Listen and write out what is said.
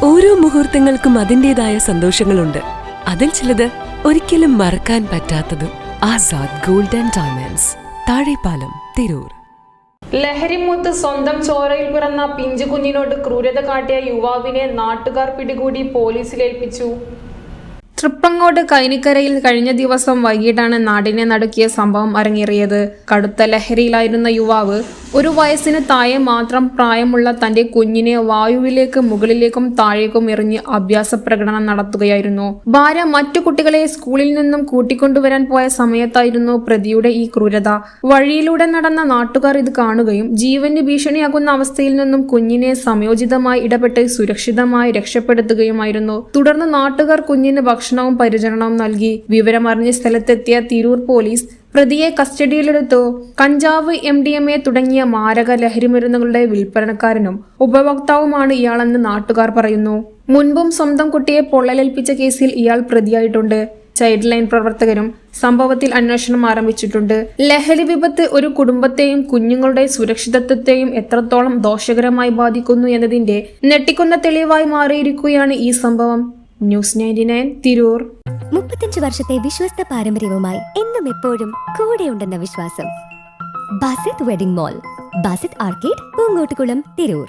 ഓരോ മുഹൂർത്തങ്ങൾക്കും അതിൻ്റെതായ സന്തോഷങ്ങളുണ്ട്. അതിൽ ചിലത് ഒരിക്കലും മറക്കാൻ പറ്റാത്തതും. Azad gold and diamonds, Thazhepalam, Tirur. ലഹരിമൂത്ത് സ്വന്തം ചോരയിൽ പിറന്ന പിഞ്ചു കുഞ്ഞിനോട് ക്രൂരത കാട്ടിയ യുവാവിനെ നാട്ടുകാർ പിടികൂടി പോലീസിലേൽപ്പിച്ചു. തൃപ്രങ്ങോട് കൈനിക്കരയിൽ കഴിഞ്ഞ ദിവസം വൈകിട്ടാണ് നാടിനെ നടുക്കിയ സംഭവം അരങ്ങേറിയത്. കടുത്ത ലഹരിയിലായിരുന്ന യുവാവ് 1 വയസ്സിന് താഴെ മാത്രം പ്രായമുള്ള തന്റെ കുഞ്ഞിനെ വായുവിലേക്ക് മുകളിലേക്കും താഴേക്കും എറിഞ്ഞ് അഭ്യാസ പ്രകടനം നടത്തുകയായിരുന്നു. ഭാര്യ മറ്റു കുട്ടികളെ സ്കൂളിൽ നിന്നും കൂട്ടിക്കൊണ്ടുവരാൻ പോയ സമയത്തായിരുന്നു പ്രതിയുടെ ഈ ക്രൂരത. വഴിയിലൂടെ നടന്ന നാട്ടുകാർ ഇത് കാണുകയും ജീവന് ഭീഷണിയാകുന്ന അവസ്ഥയിൽ നിന്നും കുഞ്ഞിനെ സമയോചിതമായി ഇടപെട്ട് സുരക്ഷിതമായി രക്ഷപ്പെടുത്തുകയുമായിരുന്നു. തുടർന്ന് നാട്ടുകാർ കുഞ്ഞിന് ഭക്ഷണവും പരിചരണവും നൽകി. വിവരമറിഞ്ഞ് സ്ഥലത്തെത്തിയ തിരൂർ പോലീസ് പ്രതിയെ കസ്റ്റഡിയിലെടുത്തു. കഞ്ചാവ്, MDMA തുടങ്ങിയ മാരക ലഹരിമരുന്നുകളുടെ വിൽപ്പനക്കാരനും ഉപഭോക്താവുമാണ് ഇയാളെന്ന് നാട്ടുകാർ പറയുന്നു. മുൻപും സ്വന്തം കുട്ടിയെ പൊള്ളലേൽപ്പിച്ച കേസിൽ ഇയാൾ പ്രതിയായിട്ടുണ്ട്. ചൈൽഡ് ലൈൻ പ്രവർത്തകരും സംഭവത്തിൽ അന്വേഷണം ആരംഭിച്ചിട്ടുണ്ട്. ലഹരി വിപത്ത് ഒരു കുടുംബത്തെയും കുഞ്ഞുങ്ങളുടെ സുരക്ഷിതത്വത്തെയും എത്രത്തോളം ദോഷകരമായി ബാധിക്കുന്നു എന്നതിന്റെ ഞെട്ടിക്കുന്ന തെളിവായി മാറിയിരിക്കുകയാണ് ഈ സംഭവം. ന്യൂസ് 99 തിരൂർ. 35 വർഷത്തെ വിശ്വസ്ത പാരമ്പര്യവുമായി എന്നും എപ്പോഴും കൂടെയുണ്ടെന്ന വിശ്വാസം. Basith wedding mall, Basith arcade, Poongottukulam, Tirur.